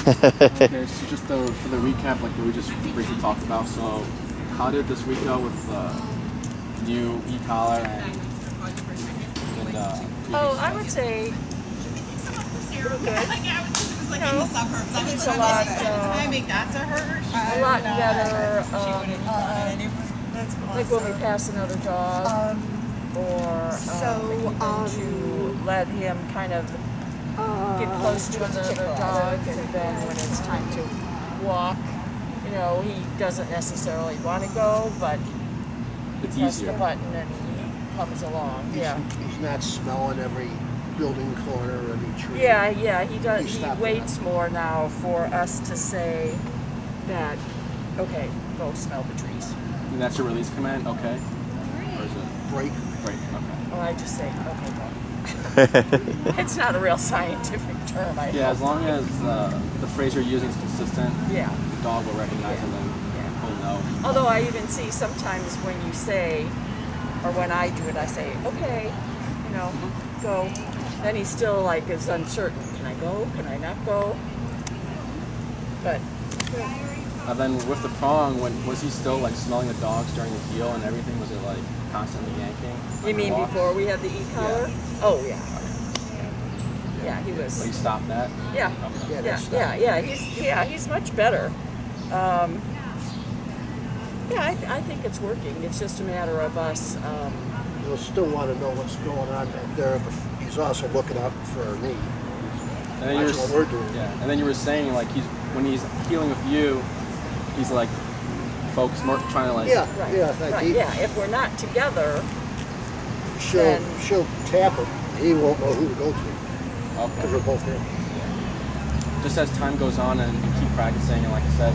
Okay, so just for the recap, like we just briefly talked about, so how did this week go with new e-collar and I would say pretty good. Like in the suburbs. He's a lot, Can I make that to her? a lot better. Like when we pass another dog, or to let him kind of get close to another dog, and then when it's time to walk, he doesn't necessarily want to go, but it's press easier. the button and he comes along. He's not smelling every building corner or every tree. Yeah, he does. He stopped waits more now for us to say that, okay, go smell the trees. And that's your release command, okay? Or is it Break. break? Okay. Or I just say, okay, go. It's not a real scientific term. Yeah, as long as the phrase you're using is consistent, Yeah. the dog will recognize it and he'll know. Although I even see sometimes when you say, or when I do it, I say, okay, go. Then he still is uncertain. Can I go? Can I not go? But And then with the prong, was he still smelling the dogs during the heel and everything? Was it constantly yanking? you mean walk? before we had the e-collar? Oh yeah. Yeah, he But was. he stopped that? Yeah. Okay. Yeah. He's much better. I think it's working. It's just a matter of us. He'll still want to know what's going on back there, but he's also looking out for me. And then That's what we're doing. Yeah, and then you were saying when he's healing with you, he's focused more, trying to Right. If we're not together, She'll tap him. He won't know who to go to because okay. we're both here. Just as time goes on and you keep practicing, and like I said,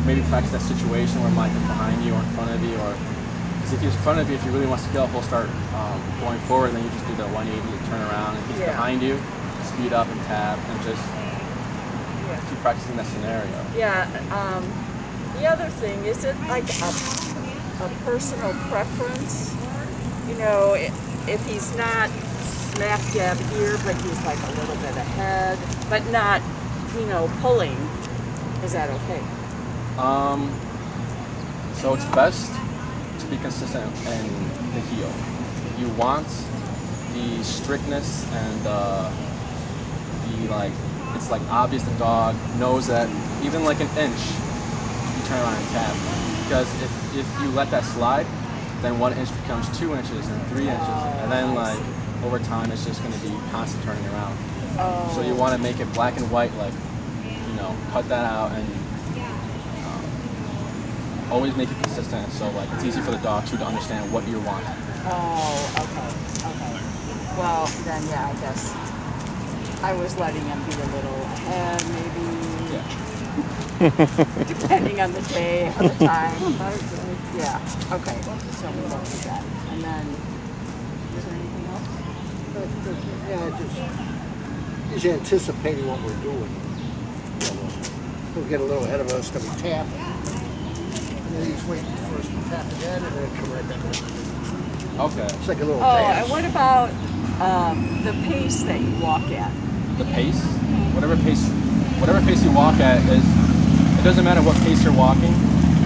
maybe practice that situation where Mike is behind you or in front of you, or because if he's in front of you, if he really wants to go, he'll start going forward, and then you just do the 180 and turn around, and if he's behind you, speed up and tap, and just keep practicing that scenario. Yeah. The other thing, is it a personal preference? If he's not smack dab here, but he's a little bit ahead, but not, pulling, is that okay? So it's best to be consistent in the heel. You want the strictness and it's obvious the dog knows that even an inch, you turn around and tap. Because if you let that slide, then 1 inch becomes 2 inches and 3 inches, and then over time it's just going to be constant turning around. So you want to make it black and white, cut that out and always make it consistent. So it's easy for the dog to understand what you want. Oh, okay. Well, then I guess I was letting him be a little ahead, maybe. Yeah. Depending on the day or the time. Yeah, okay. So we won't do that. And then, is there anything else? He's anticipating what we're doing. He'll get a little ahead of us, then we tap. And then he's waiting for us to tap again, and then come right back in. Okay. It's like a little Oh, dance. and what about the pace that you walk at? The pace, whatever pace you walk at it doesn't matter what pace you're walking,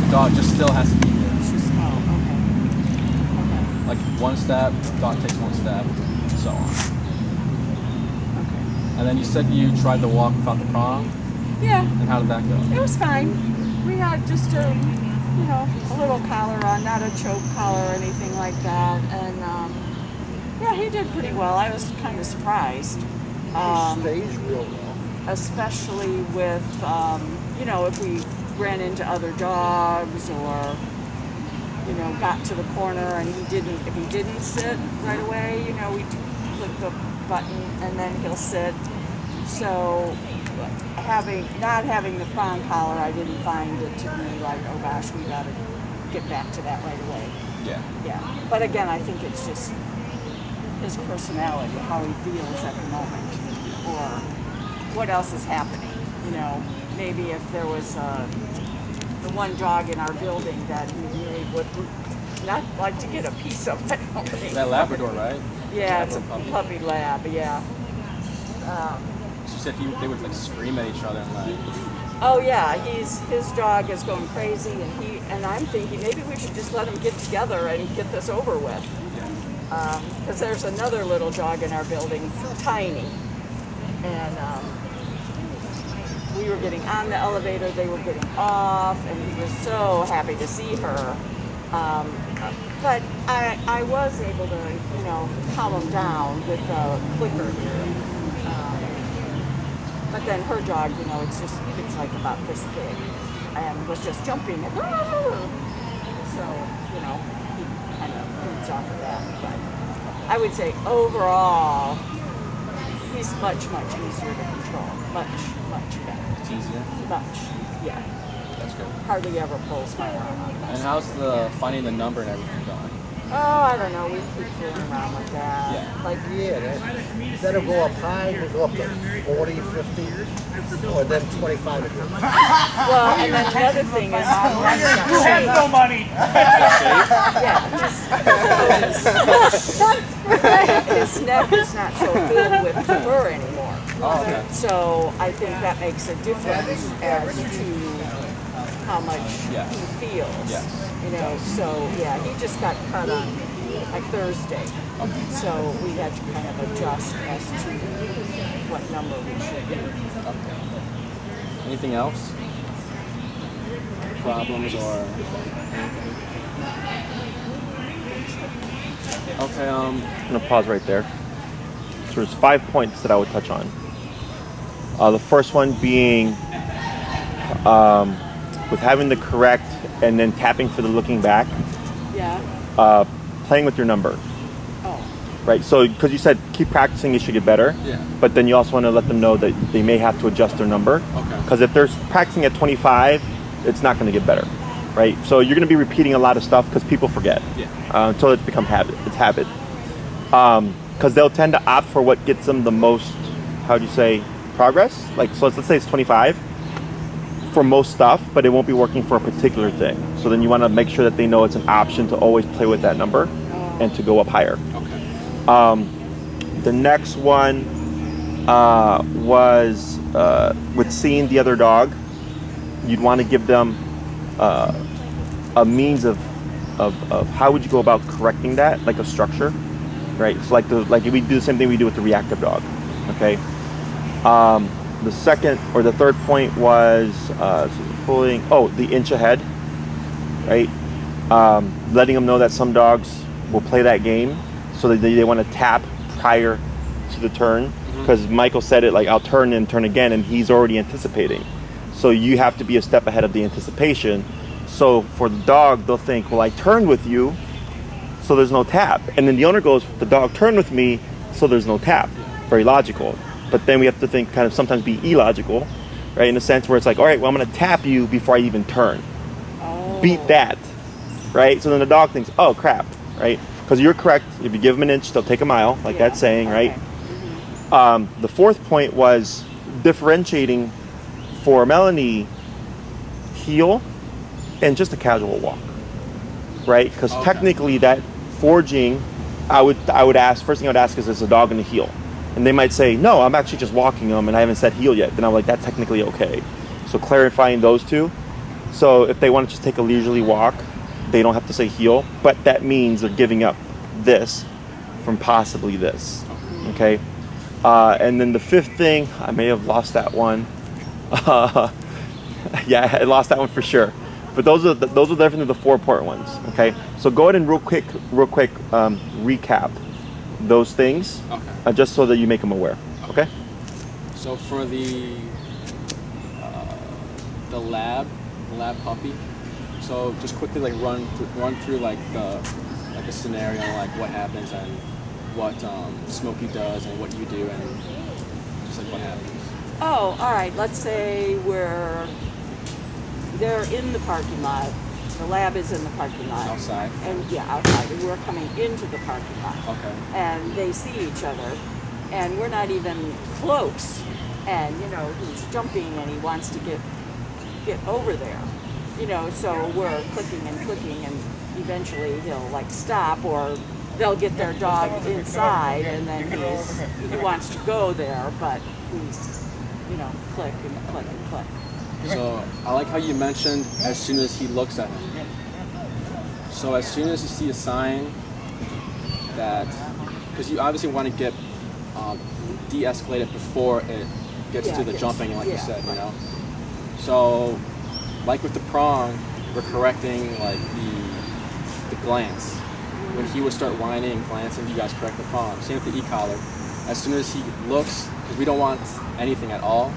the dog just still has to be there. It's just, okay. One step, dog takes 1 step, and so on. Okay. And then you said you tried to walk without the prong, Yeah, and how did that go? it was fine. We had just a little collar on, not a choke collar or anything like that. And he did pretty well. I was kind of surprised. He stays real well. Especially with, if we ran into other dogs or, got to the corner and if he didn't sit right away, we'd click the button and then he'll sit. So not having the prong collar, I didn't find it to be oh gosh, we gotta get back to that right away. Yeah. But again, I think it's just his personality, how he feels at the moment, or what else is happening. Maybe if there was the one dog in our building that he really would not like to get a piece of. I don't think. That Labrador, right? Yeah, it's a puppy lab. Yeah. She said they would like scream at each other and like. Oh yeah, his dog is going crazy, and I'm thinking maybe we should just let them get together and get this over with. Because there's another little dog in our building, tiny, and we were getting on the elevator, they were getting off, and he was so happy to see her. But I was able to, calm him down with the clicker here. But then her dog, it's like about this big, and was just jumping. And, so, he kind of moves off of that. But I would say overall, he's much, much easier to control. Much, much better. It's easier? Much, yeah. That's good. Hardly ever pulls my arm on that. And how's the finding the number and everything going? Oh, I don't know. We keep fooling around with that. Yeah. Like, that'll go up high, we'll go up to 40, 50, or then 25 again. well, and then the other thing is, You have no money. his neck is not so filled with fur anymore. Oh, okay. So I think that makes a difference as to how much Yeah. he feels. Yes. So yeah, he just got cut on like Thursday. Okay. So we had to kind of adjust as to what number we should do. Okay. Anything else? Problems or okay, I'm gonna pause right there. So there's 5 points that I would touch on. The first one being with having the correct and then tapping for the looking back. Yeah. Playing with your number. Oh. Right, so because you said keep practicing, it should get better. Yeah. But then you also want to let them know that they may have to adjust their number. Okay. Because if they're practicing at 25, it's not going to get better, right? So you're going to be repeating a lot of stuff because people forget. Yeah. Until it's become habit. It's habit. Because they'll tend to opt for what gets them the most, how do you say, progress? Like, so let's say it's 25 for most stuff, but it won't be working for a particular thing. So then you want to make sure that they know it's an option to always play with that number and to go up higher. Okay. The next one was with seeing the other dog. You'd want to give them a means of how would you go about correcting that, like a structure, right? So like we do the same thing we do with the reactive dog. Okay. The second or the third point was pulling. Oh, the inch ahead, right? Letting them know that some dogs will play that game, so that they want to tap prior to the turn. Because Michael said it like, I'll turn and turn again, and he's already anticipating. So you have to be a step ahead of the anticipation. So for the dog, they'll think, well, I turned with you, so there's no tap. And then the owner goes, the dog turned with me, so there's no tap. Very logical. But then we have to think, kind of sometimes be illogical, right? In a sense where it's like, all right, well, I'm going to tap you before I even turn. Oh. Beat that, right? So then the dog thinks, oh, crap, right? Because you're correct. If you give them an inch, they'll take a mile, like Yeah. that saying, right? Okay. The fourth point was differentiating for Melanie, heel and just a casual walk, right? Because technically that forging, I would ask, first thing I would ask is a dog in the heel? And they might say, no, I'm actually just walking them and I haven't said heel yet. Then I'm like, that's technically okay. So clarifying those two. So if they want to just take a leisurely walk, they don't have to say heel, but that means they're giving up this from possibly this, okay? And then the fifth thing, I may have lost that one. Yeah, I lost that one for sure. But those are definitely the 4 important ones, okay? So go ahead and real quick, recap those things, just so that you make them aware, okay? So for the lab puppy, so just quickly like run through like a scenario, like what happens and what Smokey does and what you do and just like what happens. Oh, all right. Let's say they're in the parking lot. The lab is in the parking lot. Outside? And yeah, outside. And we're coming into the parking lot. Okay. And they see each other, and we're not even close. And he's jumping and he wants to get over there. So we're clicking, and eventually he'll like stop, or they'll get their dog inside, and then he wants to go there, but we, click and click and click. So I like how you mentioned as soon as he looks at him. So as soon as you see a sign that, because you obviously want to get de-escalated before it gets to the jumping, like you said, So, like with the prong, we're correcting like the glance. When he would start whining and glancing, you guys correct the prong. Same with the e-collar. As soon as he looks, because we don't want anything at all,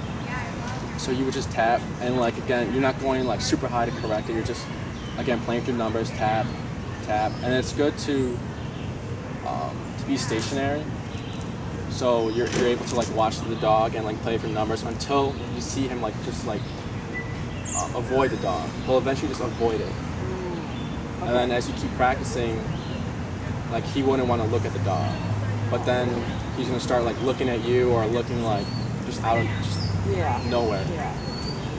so you would just tap, and like again, you're not going like super high to correct it. You're just again playing through numbers, tap, tap, and it's good to be stationary. So you're able to like watch the dog and like play through numbers until you see him like just like avoid the dog. He'll eventually just avoid it, and then as you keep practicing, like he wouldn't want to look at the dog, but then he's gonna start like looking at you or looking like just out of nowhere. Yeah.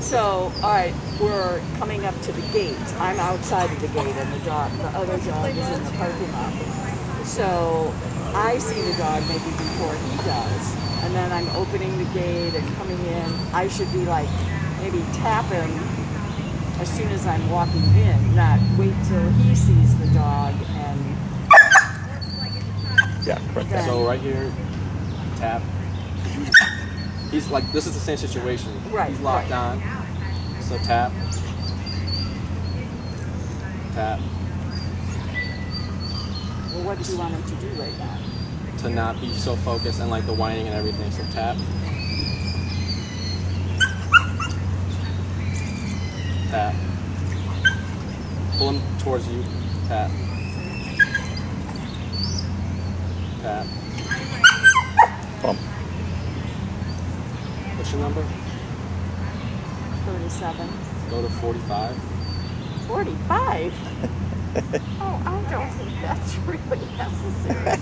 So, all right, we're coming up to the gate. I'm outside of the gate, and the other dog is in the parking lot. So I see the dog maybe before he does, and then I'm opening the gate and coming in. I should be like maybe tapping as soon as I'm walking in, not wait till he sees the dog and. Yeah, correct. So right here, tap. He's like, this is the same situation. Right. He's locked on. So tap. Tap. Well, what do you want him to do right now? To not be so focused and like the whining and everything. So tap. Tap. Pull him towards you. Tap. Tap. Bump. What's your number? 37. Go to 45. 45? Oh, I don't think that's really necessary.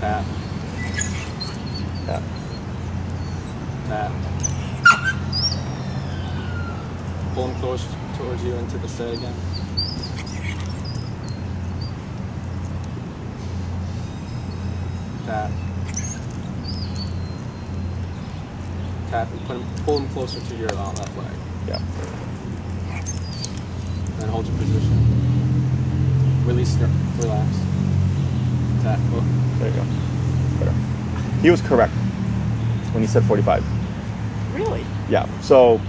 Tap. Tap. Tap. Pull him close towards you into the set again. Tap. Tap and pull him closer to your left leg. Yeah. And hold your position. Release, relax. Tap. Oh. There you go. Better. He was correct when he said 45. Really? Yeah. So,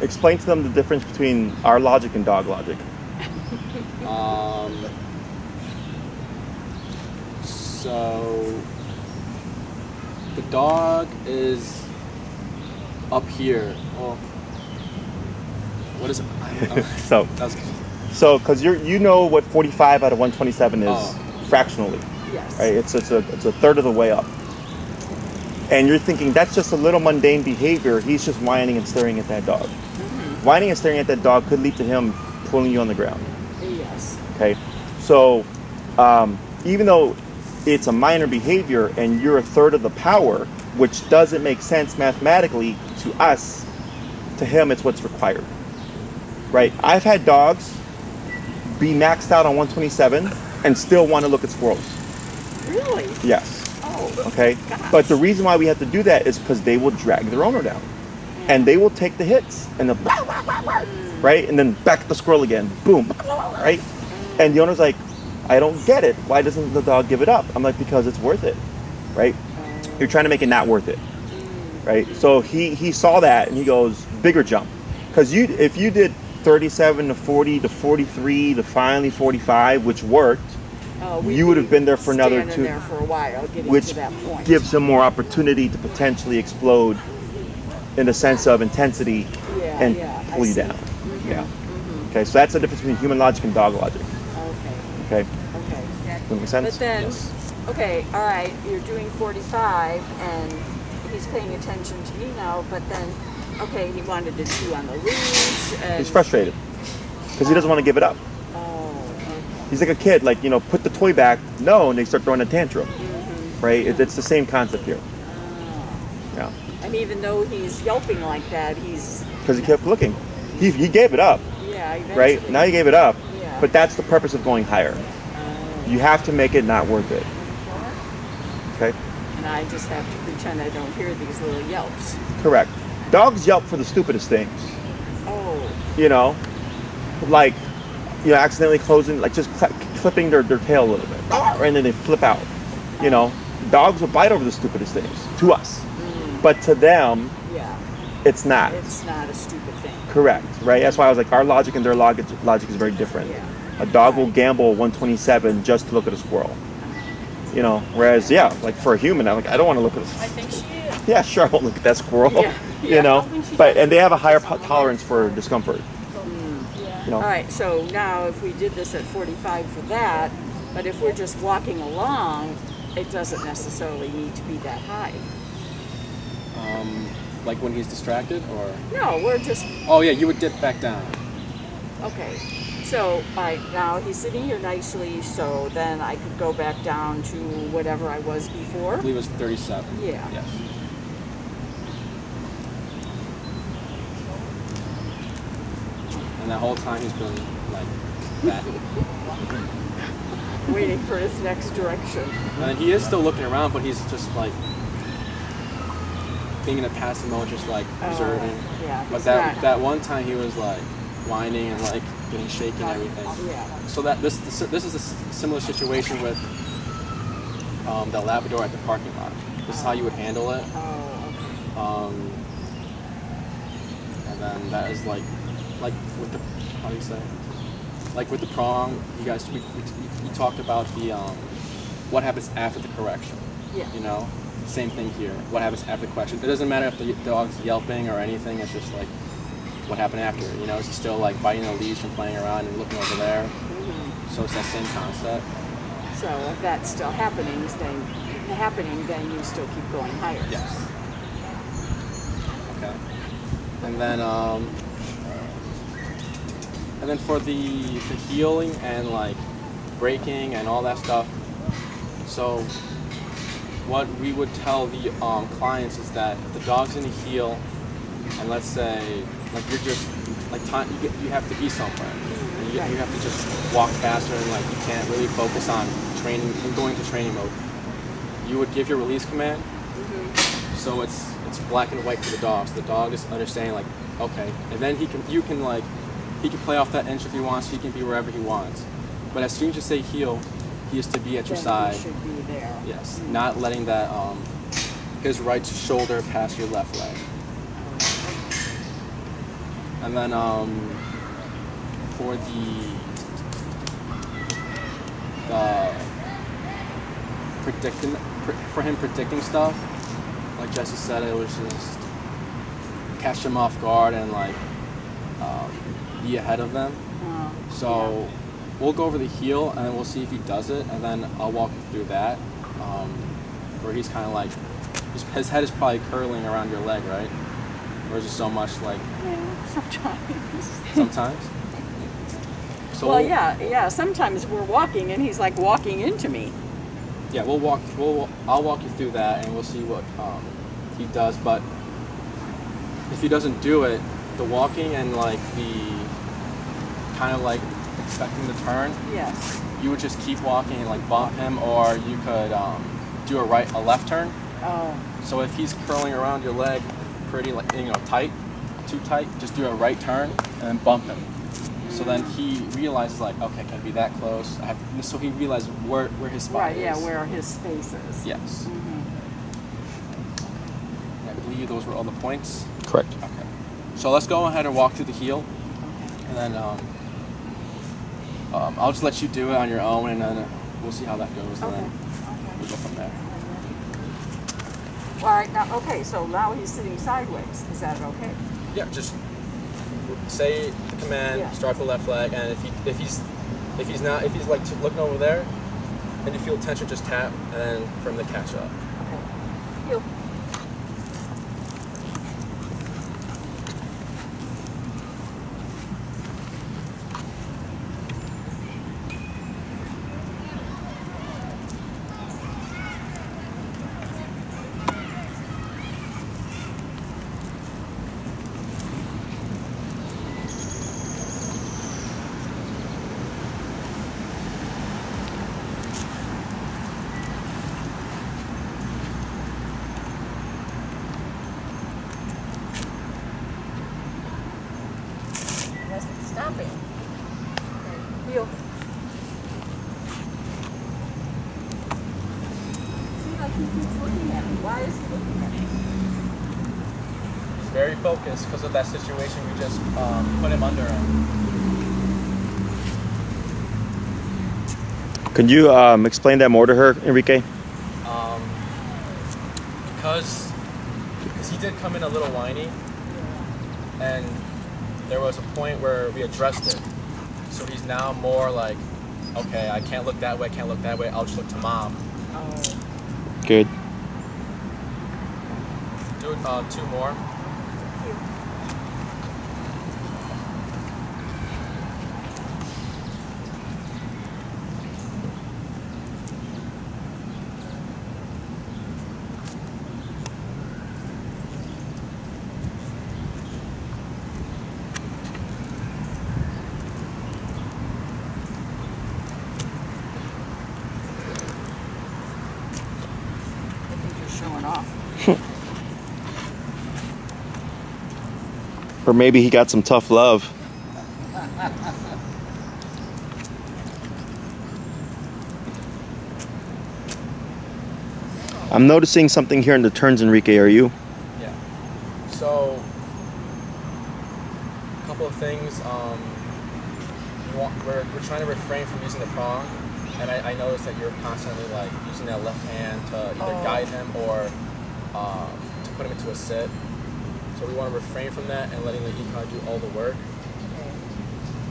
explain to them the difference between our logic and dog logic. So the dog is up here. Well, what is it? So, That's, because you know what 45 out of 127 is fractionally, Yes. right? It's a third of the way up, and you're thinking that's just a little mundane behavior. He's just whining and staring at that dog. Mm-hmm. Whining and staring at that dog could lead to him pulling you on the ground. Yes. Okay, so even though it's a minor behavior and you're a third of the power, which doesn't make sense mathematically to us, to him it's what's required, right? I've had dogs be maxed out on 127 and still want to look at squirrels. Really? Yes. Oh. Okay. Gosh. But the reason why we have to do that is because they will drag their owner down, and they will take the hits and the right, and then back at the squirrel again, boom, right, and the owner's like, I don't get it. Why doesn't the dog give it up? I'm like, because it's worth it, right? You're trying to make it not worth it, right? So he saw that and he goes, bigger jump, because if you did 37 to 40 to 43 to finally 45, which worked, you would have been there for another two, there for a while, getting which to that point. gives him more opportunity to potentially explode in the sense of intensity and pull you down. Mm-hmm. Yeah. Okay, so that's the difference between human logic and dog logic. Okay. Okay. Does that make sense? But then, Yes. okay, all right, you're doing 45, and he's paying attention to me now, but then, okay, he wanted to chew on the leash. And, He's frustrated because he doesn't want to give it up. Oh, okay. He's like a kid, like, put the toy back. No, and they start throwing a tantrum. Mm-hmm. Right? It's the same concept here. Yeah. And even though he's yelping like that, he's... Because he kept looking. He gave it up, Yeah, eventually. right? Now he gave it up. Yeah. But that's the purpose of going higher. You have to make it not worth it. Okay. And I just have to pretend I don't hear these little yelps. Correct. Dogs yelp for the stupidest things. Oh. You know, like, accidentally closing, like just clipping their tail a little bit, and then they flip out. You know, dogs will bite over the stupidest things to us, but to them, Yeah. it's not. It's not a stupid thing. Correct, right? That's why I was like, our logic and their logic is very different. Yeah. A dog will gamble 127 just to look at a squirrel. You know, whereas, like for a human, I don't want to look at I think she is. Yeah, sure, I won't look at that squirrel. Yeah. You know, and they have a higher tolerance for discomfort. You know? All right, so now if we did this at 45 for that, but if we're just walking along, it doesn't necessarily need to be that high. Like when he's distracted, or? No, we're just, Oh yeah, you would dip back down. okay. So now he's sitting here nicely, so then I could go back down to whatever I was before. I believe it was 37. Yeah. Yes. And that whole time he's been like that. Waiting for his next direction. And he is still looking around, but he's just like being in a passive mode, just like observing. Yeah. But he's that not- that one time he was like whining and like getting shaky and everything. Yeah. So that this is a similar situation with the Labrador at the parking lot. This is how you would handle it. Oh, okay. And then that is like with the, how do you say? Like with the prong, you guys we talked about the what happens after the correction. Yeah. You know, same thing here. What happens after the correction? It doesn't matter if the dog's yelping or anything. It's just like what happened after. You know, is he still like biting the leash and playing around and looking over there? So it's that same concept. So if that's still happening, then you still keep going higher. Yes. Okay. And then for the healing and like breaking and all that stuff. So what we would tell the clients is that if the dog's in a heel, and let's say like you're just like time you have to be somewhere, and you have to just walk faster, and like you can't really focus on training and going to training mode. You would give your release command. So it's black and white for the dog. So the dog is understanding like, okay, and then he can play off that inch if he wants. He can be wherever he wants. But as soon as you say heel, he is to be at your Then side. you should be there. Yes, not letting that his right shoulder pass your left leg. And then for him predicting stuff, like Jesse said, it was just catch him off guard and like be ahead of them. So we'll go over the heel and then we'll see if he does it, and then I'll walk you through that, where he's kind of like his head is probably curling around your leg, right? Or is it so much like Yeah, sometimes. sometimes? So Well, yeah. Sometimes we're walking and he's like walking into me. Yeah, I'll walk you through that, and we'll see what he does. But if he doesn't do it, the walking and like the kind of like expecting the turn, Yes. you would just keep walking and like bump him, or you could do a left turn. Oh. So if he's curling around your leg pretty like tight, too tight, just do a right turn and then bump him. So then he realizes like, okay, can I be that close? So he realizes where his spot Right. is. Yeah. Where his space is. Yes. I believe those were all the points. Correct. Okay. So let's go ahead and walk through the heel, and then I'll just let you do it on your own, and then we'll see how that goes, and then we'll go from there. All right. Now, okay. So now he's sitting sideways. Is that okay? Yeah, just say the command, Yeah. start with the left leg, and if he's like looking over there, and you feel tension, just tap, and then from the catch up. Okay. Heel. stopping. Okay. Heel. See, like he keeps looking at me. Why is he looking at me? He's very focused because of that situation we just put him under. Can you explain that more to her, Enrique? Because he did come in a little whiny, and there was a point where we addressed it. So he's now more like, okay, I can't look that way, can't look that way, I'll just look to mom. Oh. Good. Do 2 more. Showing off. Or maybe he got some tough love. I'm noticing something here in the turns, Enrique. Are you? Yeah. So, a couple of things. We're trying to refrain from using the prong, and I noticed that you're constantly like using that left hand to either guide him or to put him into a sit. So we want to refrain from that and letting the econ do all the work. Okay.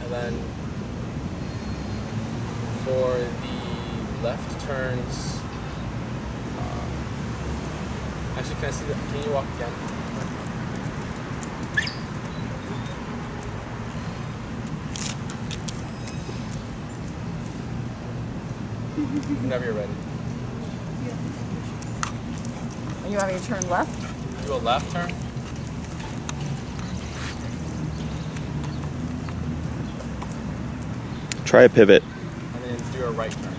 And then for the left turns, actually, can I see can you walk again? Whenever you're ready. Are you having to turn left? Do a left turn. Try a pivot. And then do a right turn.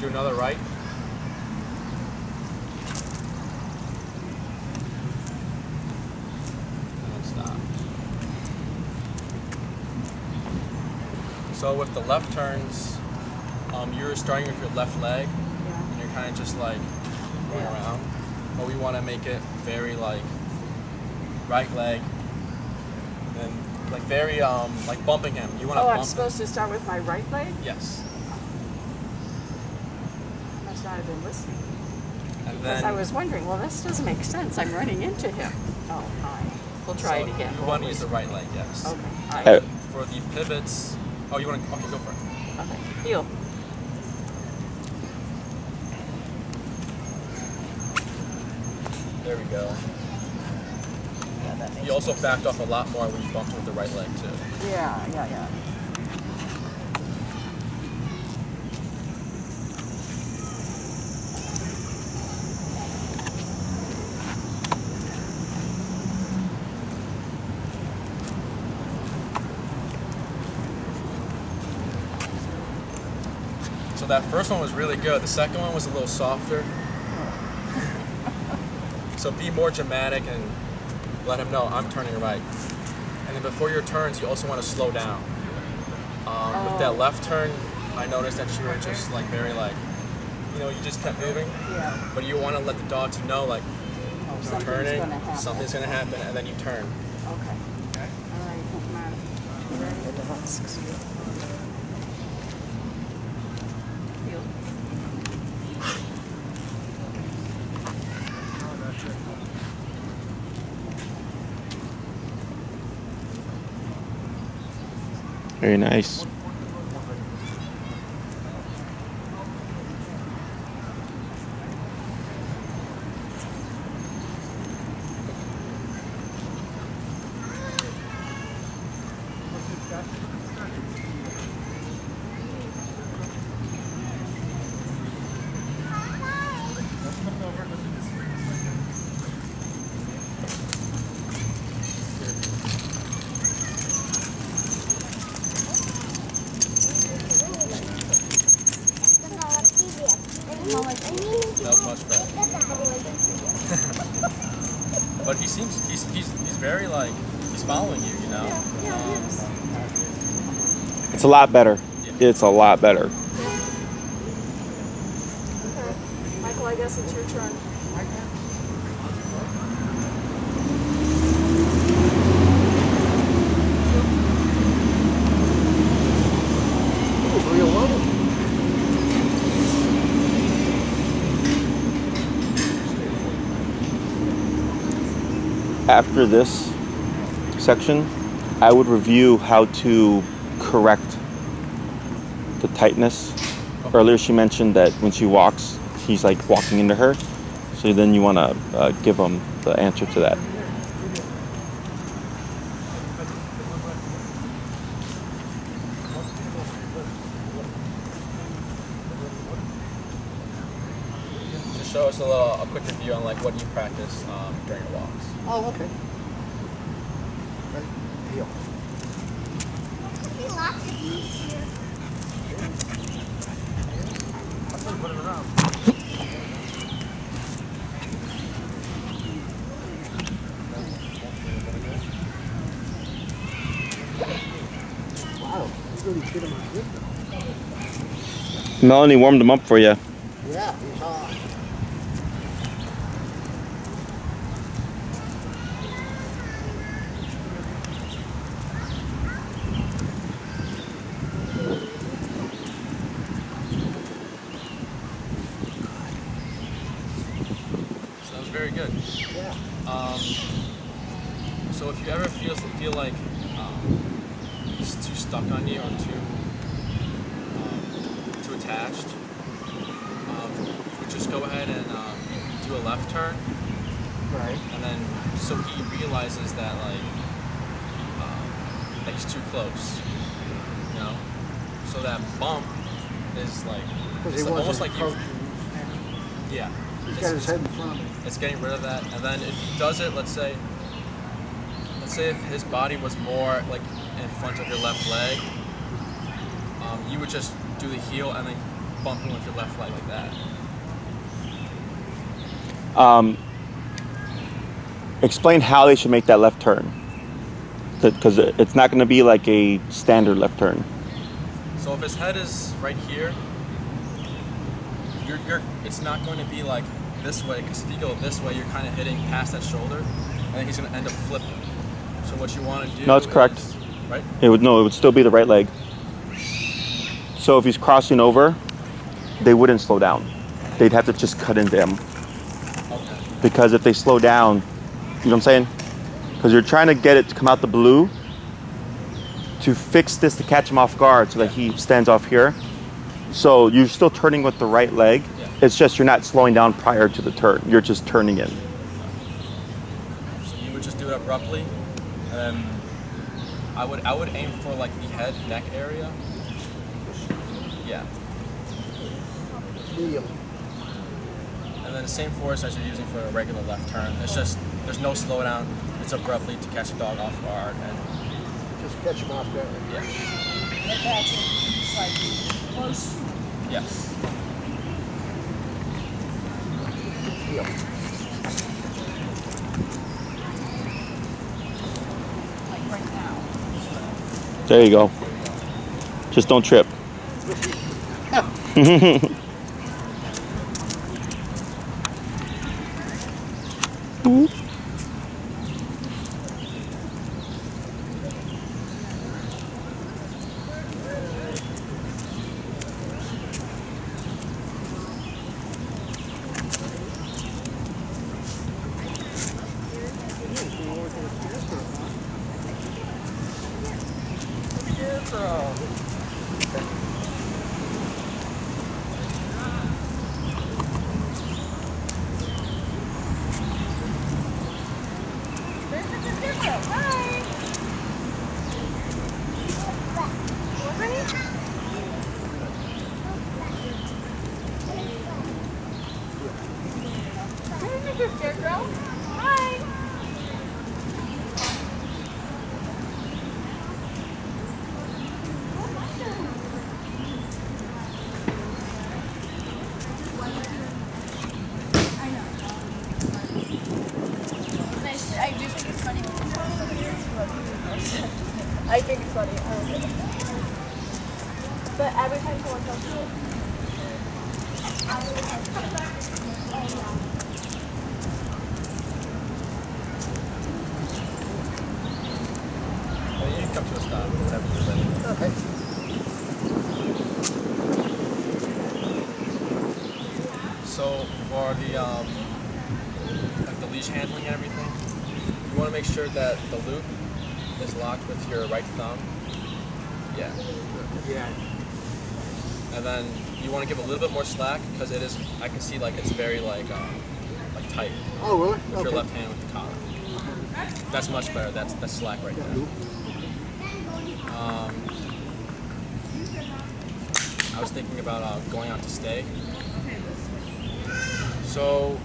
Do another right. And then stop. So with the left turns, you're starting with your left leg, and you're kind of just like going around. But we want to make it very like right leg, and like very like bumping him. You want to Oh, bump I'm supposed to start with my right leg? him. Yes. I must not have been listening. And Because then I was wondering, well, this doesn't make sense. I'm running into him. Oh, hi. We'll try it again. You want to use the right leg, yes. Okay. All Uh, right. For the pivots, oh, you want to? Okay, go for it. Okay. Heel. There we go. Yeah, that makes You also backed off a lot more when you bumped with the right leg too. Yeah. So that first one was really good. The second one was a little softer. So be more dramatic and let him know I'm turning right. And then before your turns, you also want to slow down. With that left turn, I noticed that you were just like very like, you just kept moving. Yeah. But you want to let the dogs know like you're Something's turning, gonna happen. something's going to happen, and then you turn. Okay. All right. Come on. You ready? Heel. Very nice. but he seems he's very like he's following you, you know. Yeah, he is. It's a lot better. Yeah. It's a lot better. Okay. Michael, I guess it's your turn. Real low. After this section, I would review how to correct the tightness. Earlier she mentioned that when she walks, he's like walking into her. So then you want to give him the answer to that. Just show us a quick review on like what you practice during your walks. Oh, okay. Right. Heel. Lots of these here. Put it around. Wow, you really hit him on good though. Melanie warmed him up for you. Yeah, he's hot. Sounds very good. Yeah. So if you ever feel like he's too stuck on you or too attached, just go ahead and do a left turn, Right. and then so he realizes that that he's too close, you know. So that bump is like Because it's he almost wasn't like you, approaching. yeah. He's It's- got his head in front of him. It's getting rid of that, and then if he does it, let's say if his body was more like in front of your left leg, you would just do the heel and then bump him with your left leg like that. Explain how they should make that left turn. Because it's not going to be like a standard left turn. So if his head is right here, it's not going to be like this way, because if you go this way, you're kind of hitting past that shoulder, and then he's going to end up flipping. So what you want to do? No, it's correct. is- right? It would still be the right leg. So if he's crossing over, they wouldn't slow down. They'd have to just cut into him. Okay. Because if they slow down, you know what I'm saying? Because you're trying to get it to come out the blue to fix this to catch him off guard so that he stands off here. So you're still turning with the right leg. Yeah. It's just you're not slowing down prior to the turn. You're just turning in. So you would just do it abruptly, and then I would aim for like the head neck area. Yeah. Heel. And then the same force as you're using for a regular left turn. It's just there's no slowdown. It's abruptly to catch a dog off guard, and Just catch him off guard. yeah, But that's it. It's like close. yes. Heel. Like right now. There you go. Just don't trip. I think it's funny. I don't get it. But every time someone tells me You can come to a stop whenever you're ready. Okay. So for the like the leash handling and everything, you want to make sure that the loop is locked with your right thumb. Yeah. Yeah. And then you want to give a little bit more slack because it is. I can see like it's very like tight Oh, really? with your left hand with the collar. That's much better. That's slack right there. I was thinking about going out to stay. So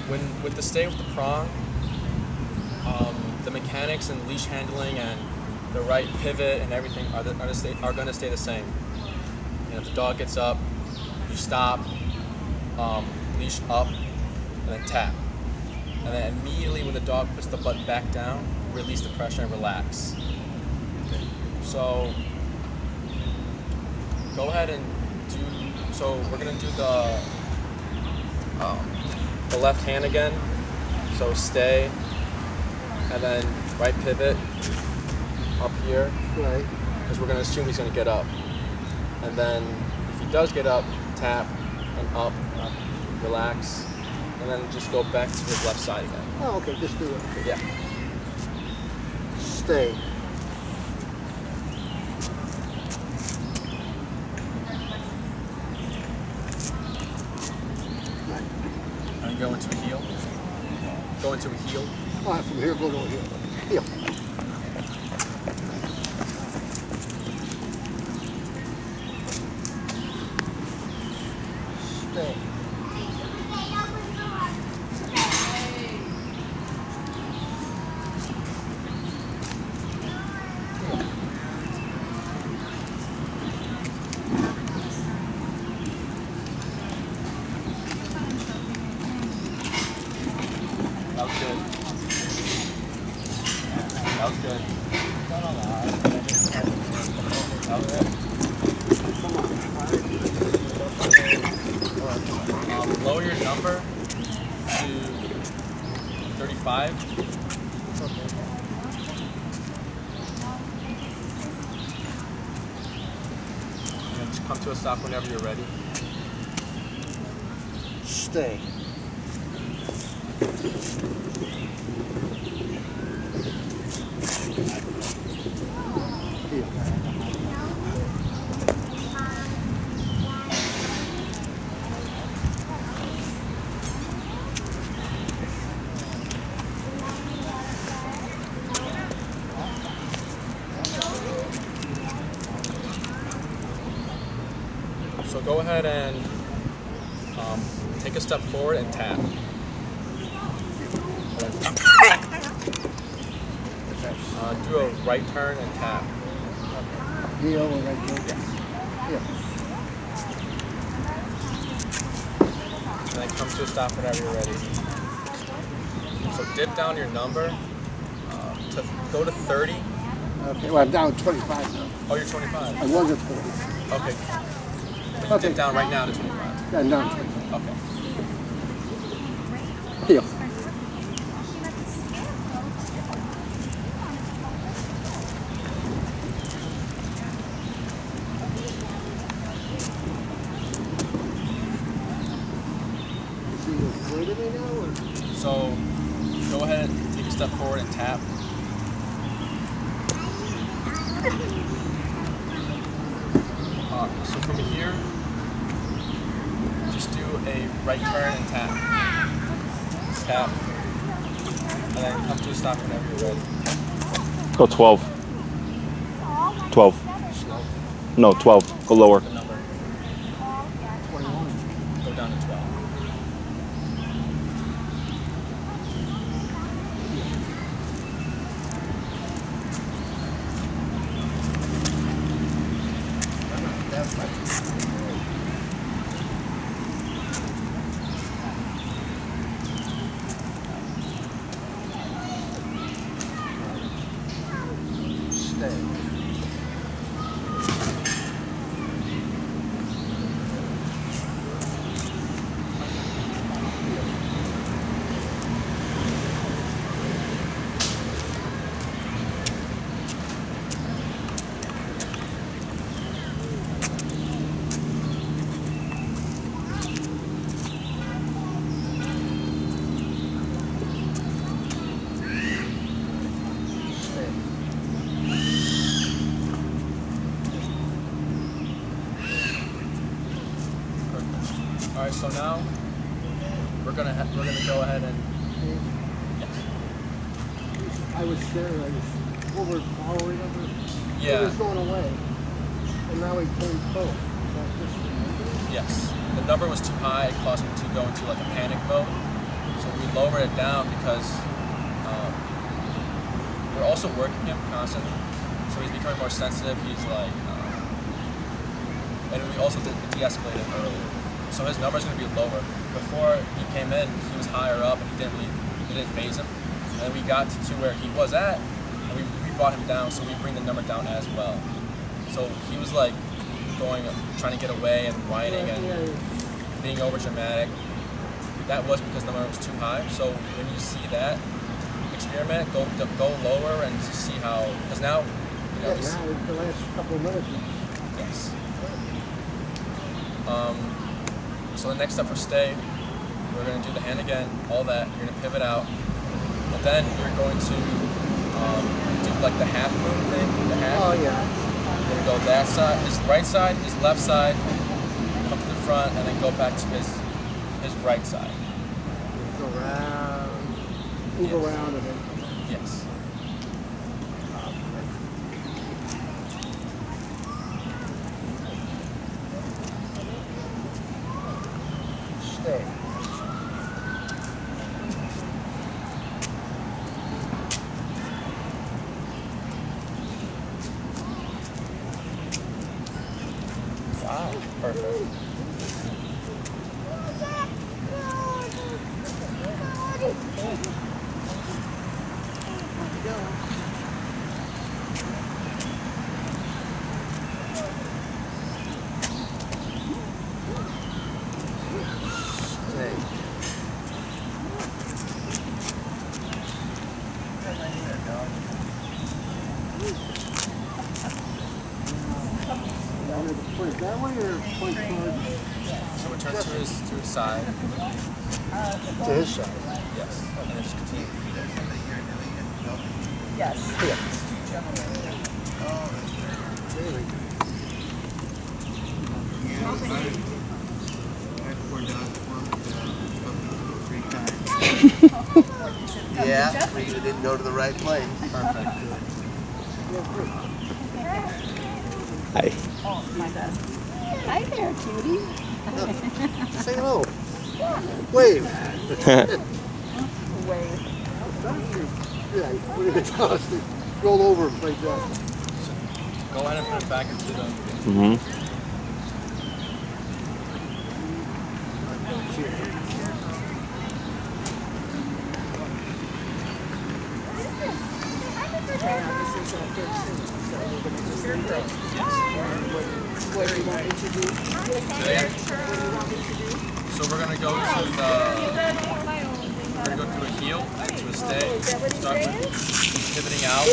with the stay with the prong, the mechanics and leash handling and the right pivot and everything are going to stay the same. And if the dog gets up, you stop, leash up, and then tap. And then immediately when the dog puts the butt back down, release the pressure and relax. So go ahead and do. So we're gonna do the left hand again. So stay, and then right pivot up here, Right. because we're gonna assume he's gonna get up. And then if he does get up, tap and up, relax, and then just go back to his left side again. Oh, okay. Just do it. Yeah. Stay. And go into a heel. Go into a heel. All right, from here, go to here. Heel. Stay. That was good. That was good. That was good. Lower your number to 35. And then just come to a stop whenever you're ready. Stay. Heel. So go ahead and take a step forward and tap. Do a right turn and tap. Heel and right heel. Heel. And then come to a stop whenever you're ready. So dip down your number to go to 30. Okay. Well, I'm down 25 now. Oh, you're 25. I was at 30. Okay. Then you dip down right now to 25. Yeah, I'm down 25. Okay. Heel. So go ahead and take a step forward and tap. So from here, just do a right turn and tap. Tap. And then come to a stop whenever you're ready. Go 12. 12. No, 12. Go lower. The number. 21. Go down to 12. so now we're gonna go ahead and I was scared. I was overpowering him. Yeah. He was going away, and now he came close. yes, the number was too high. It caused me to go into like a panic mode. So we lowered it down because we're also working him constantly. So he's becoming more sensitive. He's like, and we also de-escalated earlier. So his number's gonna be lower. Before he came in, he was higher up, and it didn't phase him. And we got to where he was at, and we brought him down, so we bring the number down as well. So he was like trying to get away and whining and being over dramatic. That was because the number was too high. So when you see that, experiment, go lower and see how, because now, Now the last couple of minutes. Yes. So the next step for stay, we're going to do the hand again, all that. You're going to pivot out. But then you're going to do like the half moon thing, the half. Oh yeah. You're going to go that side, his right side, his left side, come to the front, and then go back to his right side. Go around, move around, and then. Yes. Stay. Wow. Perfect. Point that way or point towards? So return to his side. To his side. Yes. And then just continue. Yes. Yeah, you didn't go to the right place. Perfect. Hi. Hi there, cutie. Say hello. Wave. Wave. Yeah, when it tossed it, roll over like that. Go ahead and put it back into the. Mm-hmm. What do you want me to do? There. What do you want me to do? So we're gonna go to a heel, to a stay. Start with pivoting out.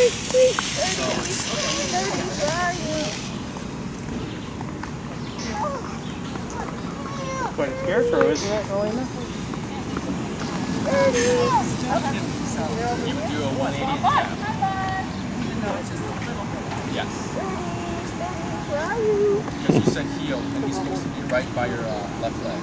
Quite a scarecrow, isn't it, Elena? You would do a 180 and tap. Yes. Because you said heel, and he's supposed to be right by your left leg.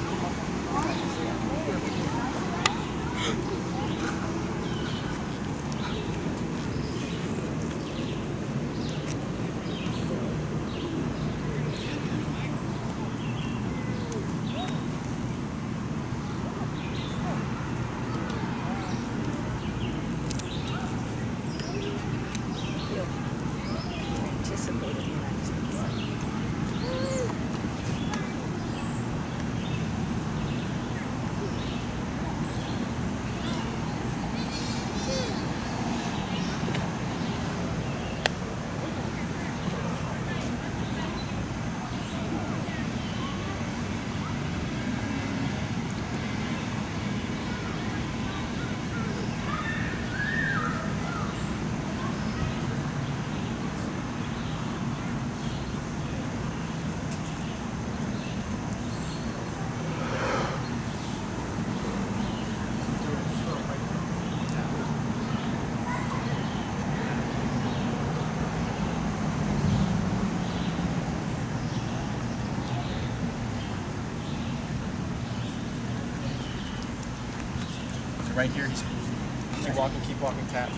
right here, keep walking, tap.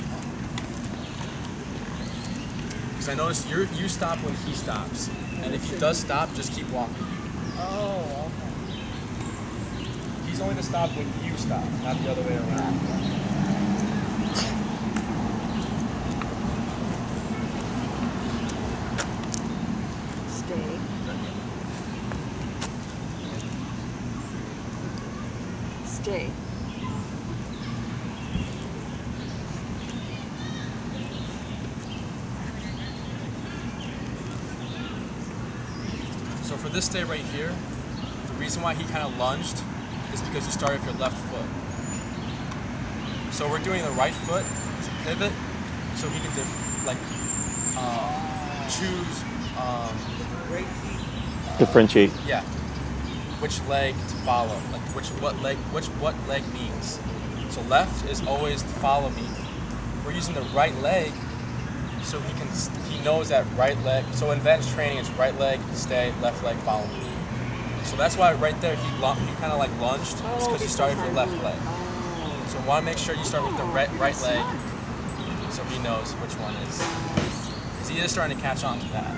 Because I noticed you stop when he stops. And if he does stop, just keep walking. Oh, okay. He's only to stop when you stop, not the other way around. Stay. Stay. So for this stay right here, the reason why he kind of lunged is because you started with your left foot. So we're doing the right foot to pivot, so he can choose. Differentiate. Yeah. Which leg to follow? Like what leg means. So left is always to follow me. We're using the right leg, so he knows that right leg. So in advanced training, it's right leg stay, left leg follow me. So that's why right there he kind of like lunged, because he started with your left leg. So I want to make sure you start with the right leg, so he knows which one is. Because he is starting to catch on to that.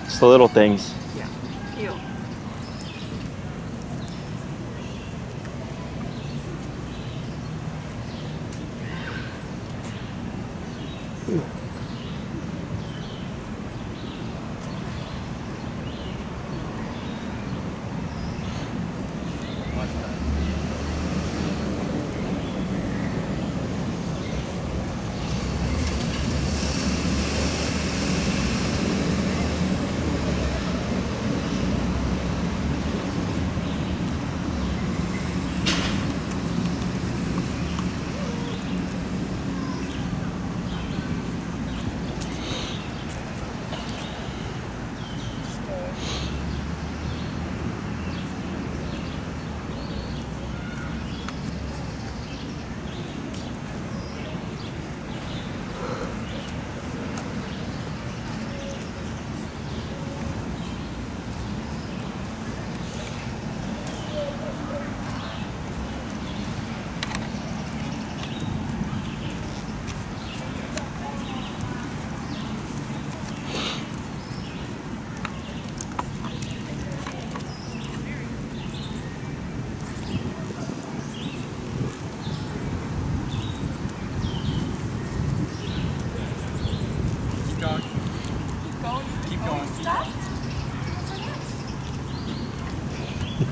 It's the little things. Yeah. Heel.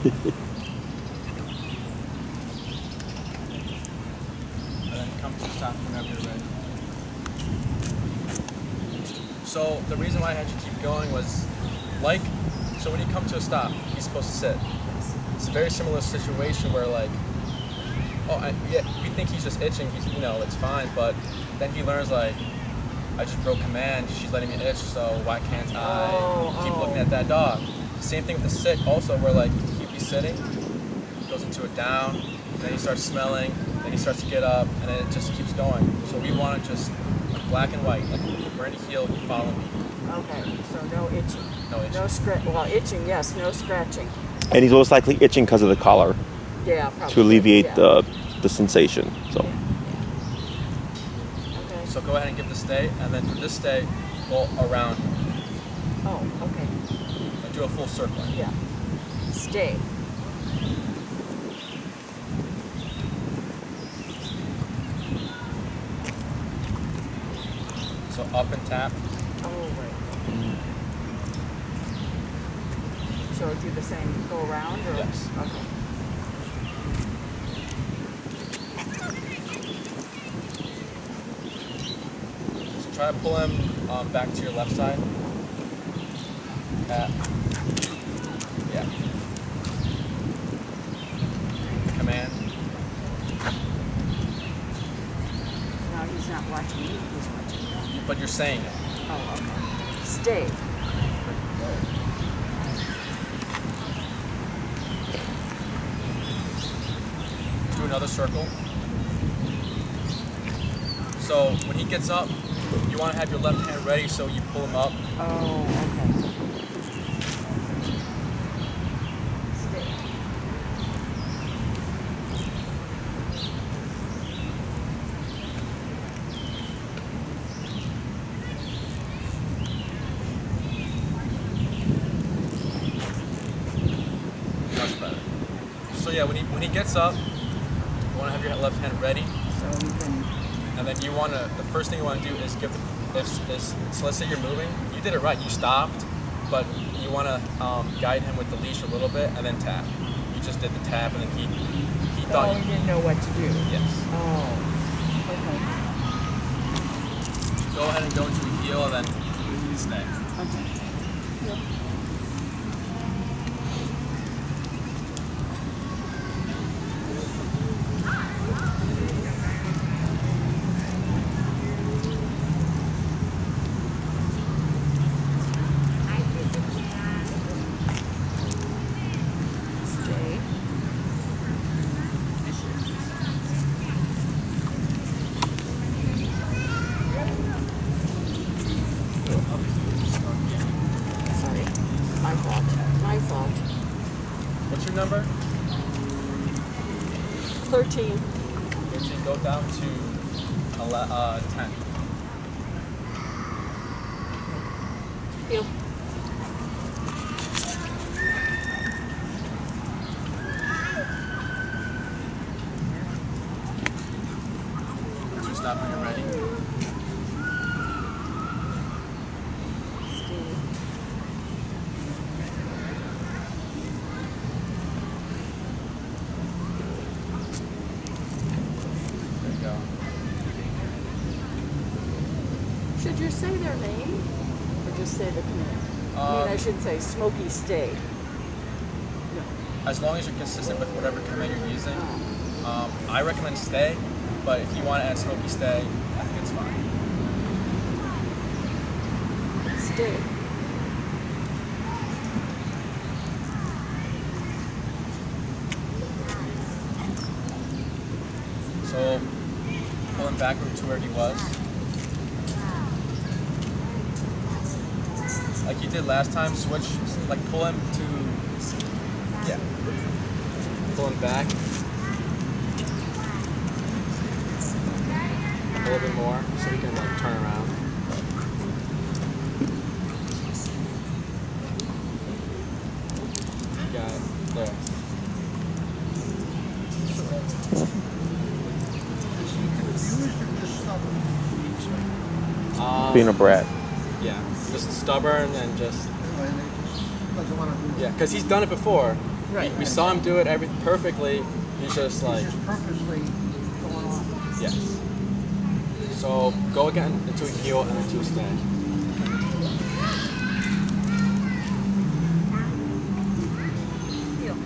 And then come to stop whenever you're ready. So the reason why I had you keep going was, so when you come to a stop, he's supposed to sit. It's a very similar situation where we think he's just itching, it's fine, but then he learns I just broke command, she's letting me itch, so why can't I keep looking at that dog? Same thing with the sit also, where he's sitting, goes into a down, and then he starts smelling, then he starts to get up, and then it just keeps going. So we want to just, black and white, we're in a heel, you follow me. Okay, so no itching. No itching. No well, itching, yes, no scratching. And he's most likely itching because of the collar Yeah, probably. to alleviate the sensation. So. Okay. So go ahead and give the stay, and then for this stay, go around. Oh, okay. And do a full circle. Yeah. Stay. So up and tap. Oh, right. So do the same, go around, or? Yes. Okay. So try to pull him back to your left side. Tap. Yeah. Command. Now he's not watching you, he's watching you. But you're saying it. Oh, okay. Stay. Do another circle. So when he gets up, you want to have your left hand ready so you pull him up. Oh, okay. Stay. yeah, when he gets up, you want to have your left hand ready. So we can. And then you want to, the first thing you want to do is give, so let's say you're moving, you did it right, you stopped, but you want to guide him with the leash a little bit and then tap. You just did the tap and then he thought he didn't know what to do. Yes. Oh, okay. Go ahead and go into a heel and then stay. Okay. Yep. My fault. What's your number? 13. 13. Go down to 10. Heel. So stop when you're ready. Should you say their name or just say the command? I should say Smokey stay. As long as you're consistent with whatever command you're using. I recommend stay, but if you want to add Smokey stay, I think it's fine. Stay. So pull him back to where he was. Like you did last time, switch, like pull him to, yeah. Pull him back. A little bit more so he can like turn around. Got it. There. Being a brat. Yeah, just stubborn and just, Doesn't want to do it. yeah, because he's done it before. Right. We saw him do it perfectly. He's just like, He's just purposely going off. yes. So go again into a heel and into a stand. Heel.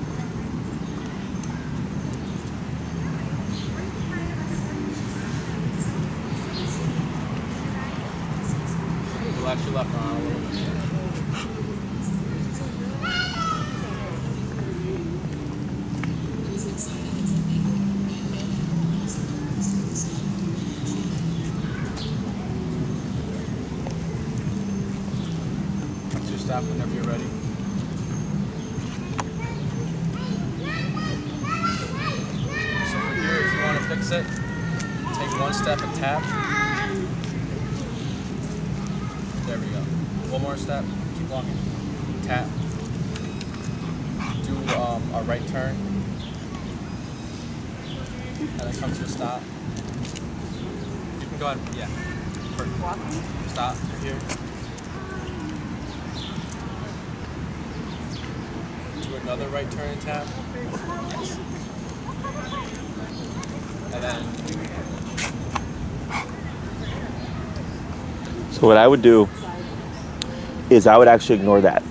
Relax your left arm a little bit. Stop whenever you're ready. So for here, if you want to fix it, take one step and tap. There we go. One more step. Keep walking. Tap. Do a right turn. And then come to a stop. You can go ahead. Yeah. Perfect. Walking. Stop. Here. Another right turn and tap. Yes. And then. So what I would do is I would actually ignore that.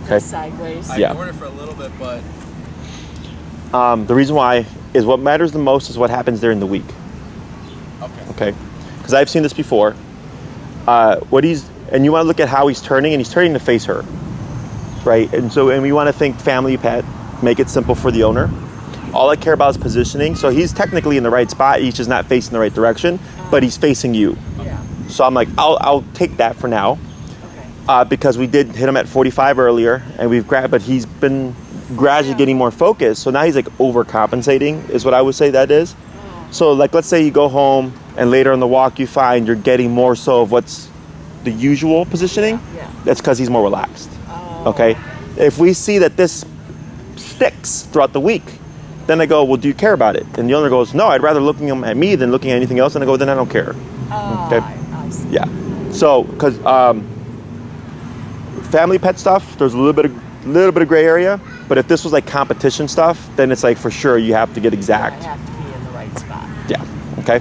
Okay. Sideways. I Yeah. ignored it for a little bit, but. The reason why is what matters the most is what happens during the week. Okay. Okay. Because I've seen this before. And you want to look at how he's turning, and he's turning to face her. Right, and we want to think family pet, make it simple for the owner. All I care about is positioning. So he's technically in the right spot. He's just not facing the right direction, but he's facing you. Yeah. So I'm like, I'll take that for now, Okay. because we did hit him at 45 earlier, and but he's been gradually getting more focused. So now he's like overcompensating, is what I would say that is. So like, let's say you go home, and later on the walk you find you're getting more so of what's the usual positioning. Yeah. That's because he's more relaxed. Okay, if we see that this sticks throughout the week. Then I go, well, do you care about it? And the owner goes, no, I'd rather looking at me than looking at anything else. And I go, then I don't care. Okay. I see. Yeah. So, because family pet stuff, there's a little bit of gray area. But if this was like competition stuff, then it's like for sure you have to get exact. I have to be in the right spot. Yeah. Okay.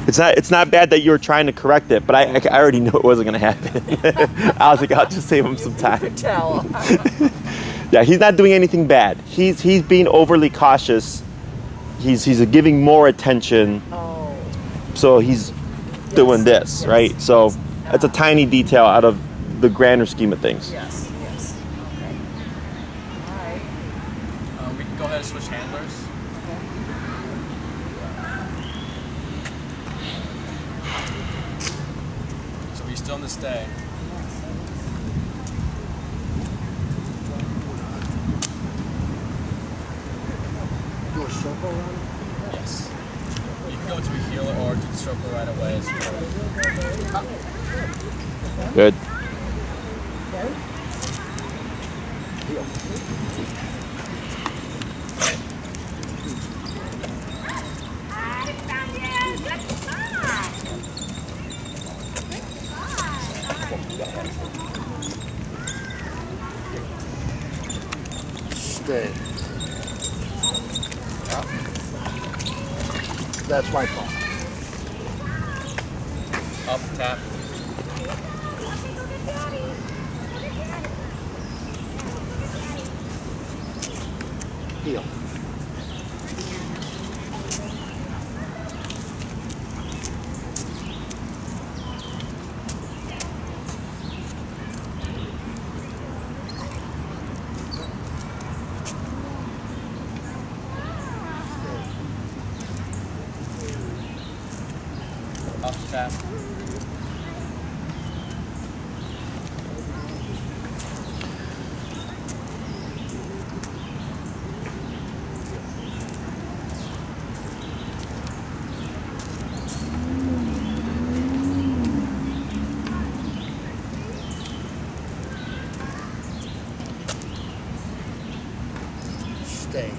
It's not bad that you were trying to correct it, but I already knew it wasn't going to happen. I was like, I'll just save him some time. Tell. Yeah, he's not doing anything bad. He's being overly cautious. He's giving more attention. Oh. So he's doing this, yes. right? So it's a tiny detail out of the grander scheme of things. Yes. Yes. Okay. All right. We can go ahead and switch handlers. So he's still in the stay. Do a circle around it? Yes. You can go to a healer or do the circle right away as well. Good. Stay. That's my fault. Up, tap. Heel. Up, tap. Stay.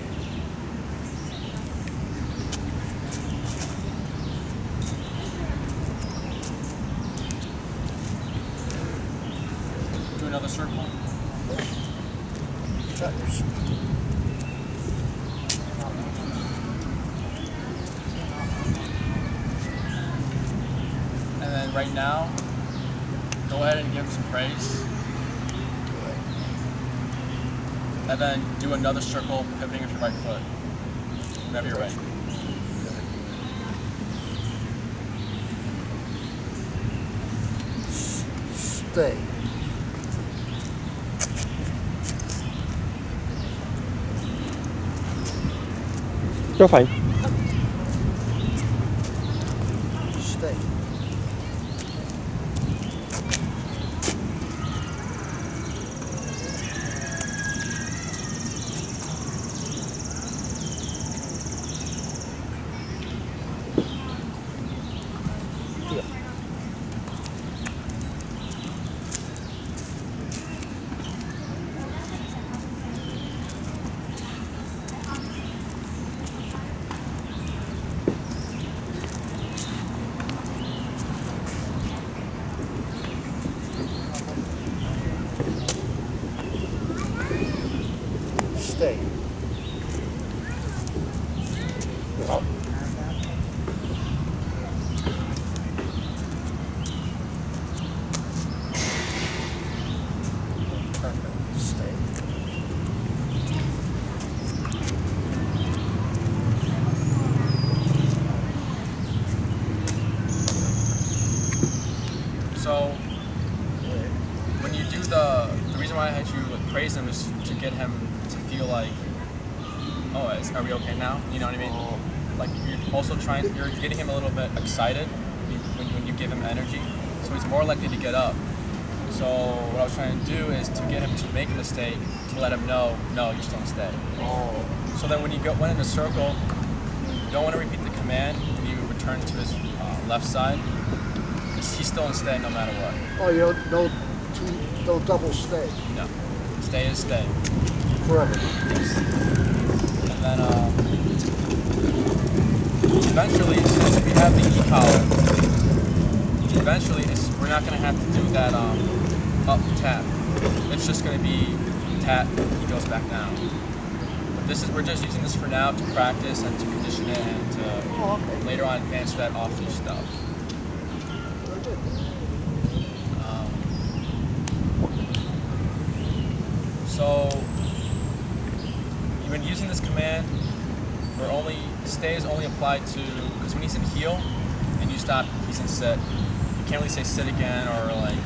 Do another circle. Shut your s- And then right now, go ahead and give him some praise. And then do another circle, pivoting with your right foot. Whenever you're ready. Stay. You're fine. Stay. Heel. Stay. Up. Perfect. Stay. So when you do the reason why I had you like, praise him is to get him to feel like, oh, are we okay now? You know what I mean? Like you're also you're getting him a little bit excited when you give him energy, so he's more likely to get up. So what I was trying to do is to get him to make a mistake, to let him know, no, you're still in stay. Oh. So then when you went in a circle, you don't want to repeat the command when he returns to his left side. He's still in stay no matter what. Oh, you don't double stay. No. Stay is stay. Forever. And then eventually, since we have the e-collar, eventually we're not going to have to do that up tap. It's just going to be tap, he goes back down. But we're just using this for now to practice and to condition it and to later on advance that off-leash stuff. So when using this command, stay is only applied to, because when he's in heel and you stop, he's in sit. You can't really say sit again or like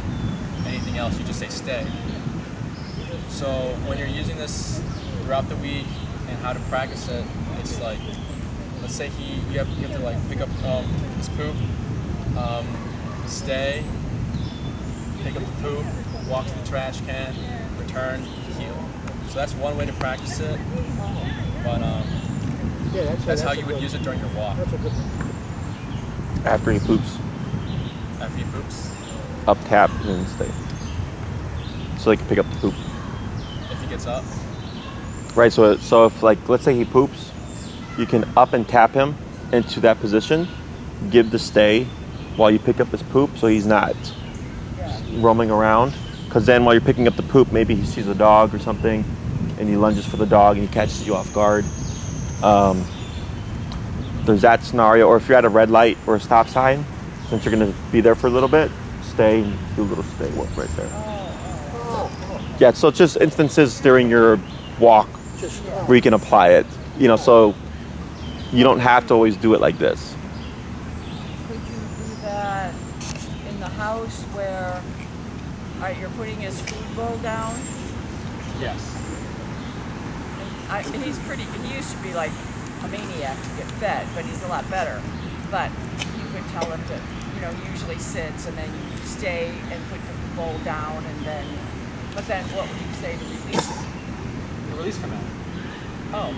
anything else, you just say stay. So when you're using this throughout the week and how to practice it, it's like, let's say you have to like pick up his poop, stay, pick up the poop, walk to the trash can, return, heel. So that's one way to practice it, but that's how you would use it during your walk. That's a good one. After he poops, After he poops, up tap and then stay. So they can pick up the poop. if he gets up. Right, so if like, let's say he poops, you can up and tap him into that position, give the stay while you pick up his poop so he's not roaming around. Because then while you're picking up the poop, maybe he sees a dog or something and he lunges for the dog and he catches you off guard. There's that scenario, or if you're at a red light or a stop sign, since you're gonna be there for a little bit, stay and do a little stay work right there. Yeah, so it's just instances during your walk where you can apply it, so you don't have to always do it like this. Could you do that in the house where you're putting his food bowl down? Yes. He used to be like a maniac to get fed, but he's a lot better. But you could tell him to, he usually sits and then you stay and put the bowl down but then what would you say to release it? The release command. Oh.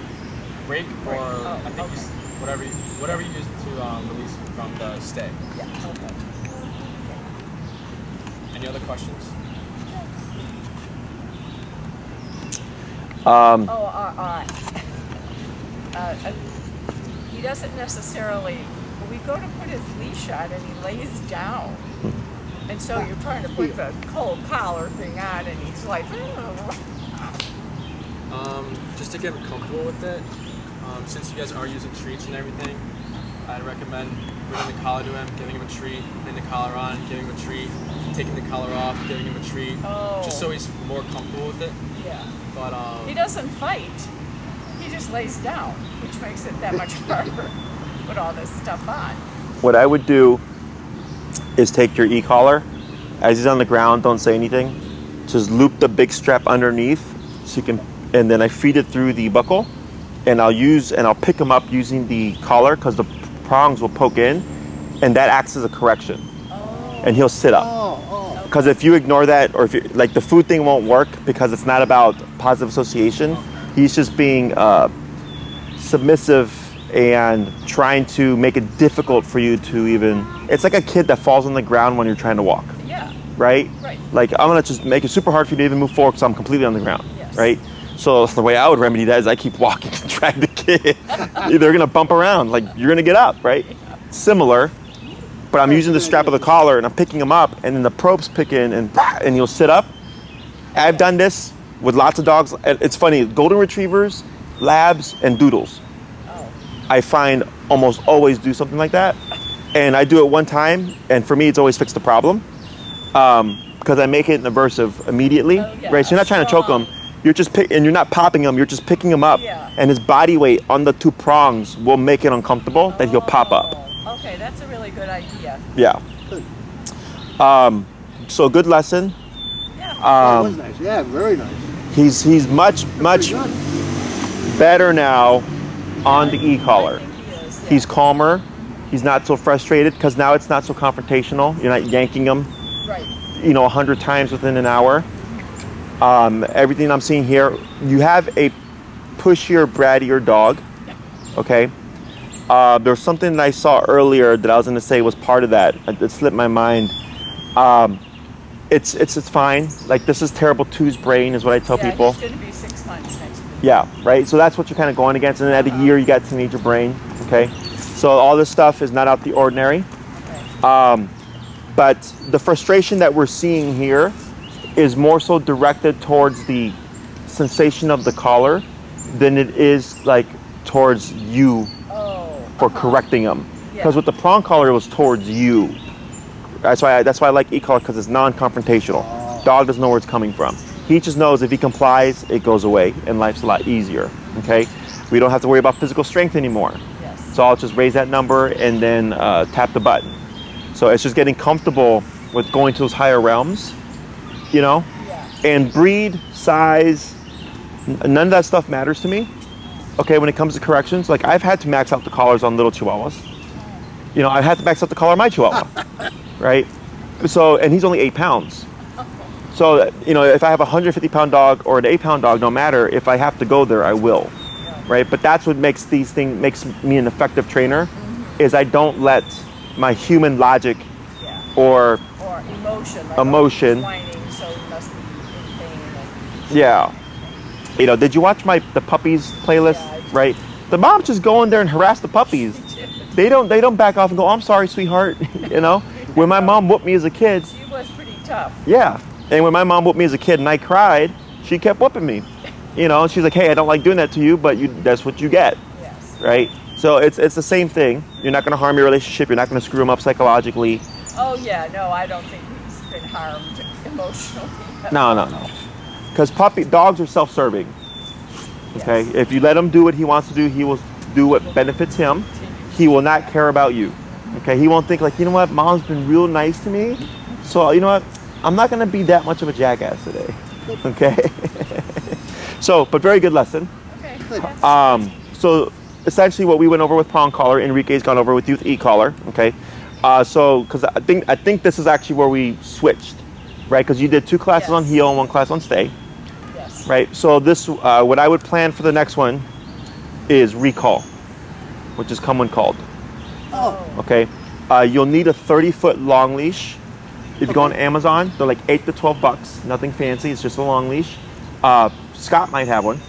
Break or Oh, I think okay. whatever you use to release from the stay. Yeah, okay. Any other questions? He doesn't necessarily, we go to put his leash on and he lays down. And so you're trying to put the cold collar thing on and he's like, Just to get him comfortable with it, since you guys are using treats and everything, I'd recommend bringing the collar to him, giving him a treat, putting the collar on, giving him a treat, taking the collar off, giving him a treat, just so he's more comfortable with it. yeah. But He doesn't fight. He just lays down, which makes it that much harder to put all this stuff on. What I would do is take your e-collar, as he's on the ground, don't say anything, just loop the big strap underneath so you can, and then I feed it through the buckle, and I'll pick him up using the collar because the prongs will poke in, and that acts as a correction, and he'll sit up. Because if you ignore that, or if the food thing won't work because it's not about positive association, he's just being submissive and trying to make it difficult for you to even, it's like a kid that falls on the ground when you're trying to walk. Yeah. Right? Right. Like, I'm gonna just make it super hard for you to even move forward because I'm completely on the ground. Yes. Right? So the way I would remedy that is I keep walking and drag the kid. They're gonna bump around, like you're gonna get up, right? Similar, but I'm using the strap of the collar and I'm picking him up, and then the probes pick in and you'll sit up. I've done this with lots of dogs. It's funny, golden retrievers, labs, and doodles. I find almost always do something like that. And I do it one time, and for me, it's always fixed the problem. Because I make it in aversive immediately, right? So you're not trying to choke him. You're just and you're not popping him. You're just picking him up, and his body weight on the two prongs will make it uncomfortable that he'll pop up. Okay, that's a really good idea. Yeah. So good lesson. Yeah. That was nice. Yeah, very nice. He's much better now on the e-collar. I think he is, yeah. He's calmer. He's not so frustrated because now it's not so confrontational. You're not yanking him, Right. 100 times within an hour. Everything I'm seeing here, you have a pushier, brattier dog. Okay. There's something that I saw earlier that I was going to say was part of that. It slipped my mind. It's fine. Like, this is terrible two's brain is what I tell people. He's going to be 6 months next Yeah, right. So that's what you're kind of going against. And then at a year, you got teenager brain. Okay. So all this stuff is not out the ordinary. But the frustration that we're seeing here is more so directed towards the sensation of the collar than it is like towards you for correcting them. Because with the prong collar, it was towards you. That's why I like e-collar, because it's non-confrontational. Dog doesn't know where it's coming from. He just knows if he complies, it goes away, and life's a lot easier. Okay, we don't have to worry about physical strength anymore. So I'll just raise that number and then tap the button. So it's just getting comfortable with going to those higher realms, you know. And breed, size, none of that stuff matters to me. Okay, when it comes to corrections, like I've had to max out the collars on little Chihuahuas. You know, I've had to max out the collar on my Chihuahua, right? So, and he's only 8 pounds. So, you know, if I have a 150-pound dog or an 8-pound dog, no matter, if I have to go there, I will, right? But that's what makes makes me an effective trainer, is I don't let my human logic or emotion. Like, emotion. he's whining, so he must be in pain. Yeah. You know, did you watch the puppies playlist? Right. The moms just go in there and harass the puppies. They don't back off and go, "Oh, I'm sorry, sweetheart." You know, when my mom whooped me as a kid. She was pretty tough. Yeah. And when my mom whooped me as a kid and I cried, she kept whooping me. You know, she's like, "Hey, I don't like doing that to you, but that's what you get." Yes. Right. So it's the same thing. You're not going to harm your relationship. You're not going to screw them up psychologically. Oh yeah, no, I don't think he's been harmed emotionally. No. Because dogs are self-serving. Okay, if you let him do what he wants to do, he will do what benefits him. He will not care about you. Okay, he won't think like, you know what, mom's been real nice to me, so you know what, I'm not gonna be that much of a jackass today. Okay. So, but very good lesson. Okay. So essentially what we went over with prong collar, Enrique's gone over with youth e-collar. Okay. So, because I think this is actually where we switched, right? Because you did 2 classes on heel and 1 class on stay. Yes. Right, so this, what I would plan for the next one is recall, which is come when called. Okay, you'll need a 30-foot long leash. If you go on Amazon, they're like $8 to $12, nothing fancy, it's just a long leash. Scott might have one.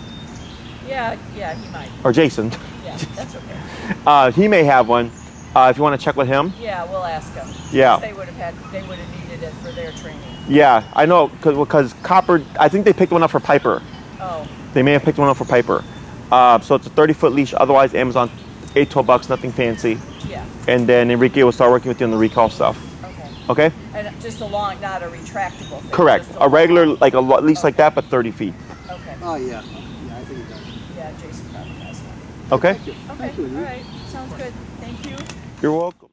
Yeah, he might. Or Jason. Yeah, that's okay. He may have one, if you want to check with him. Yeah, we'll ask him. Yeah. They would have needed it for their training. Yeah, I know, because Copper, I think they picked one up for Piper. Oh. They may have picked one up for Piper. So it's a 30-foot leash, otherwise Amazon, $8, $12, nothing fancy. Yeah. And then Enrique will start working with you on the recall stuff. Okay. Okay? And just a long, not a retractable thing. Correct. Just A regular, like a leash like that, but 30 feet. Okay. Oh, yeah. Yeah, I think it does. Yeah, Jason probably has one. Okay? Okay. All right. Sounds good. Thank you. You're welcome.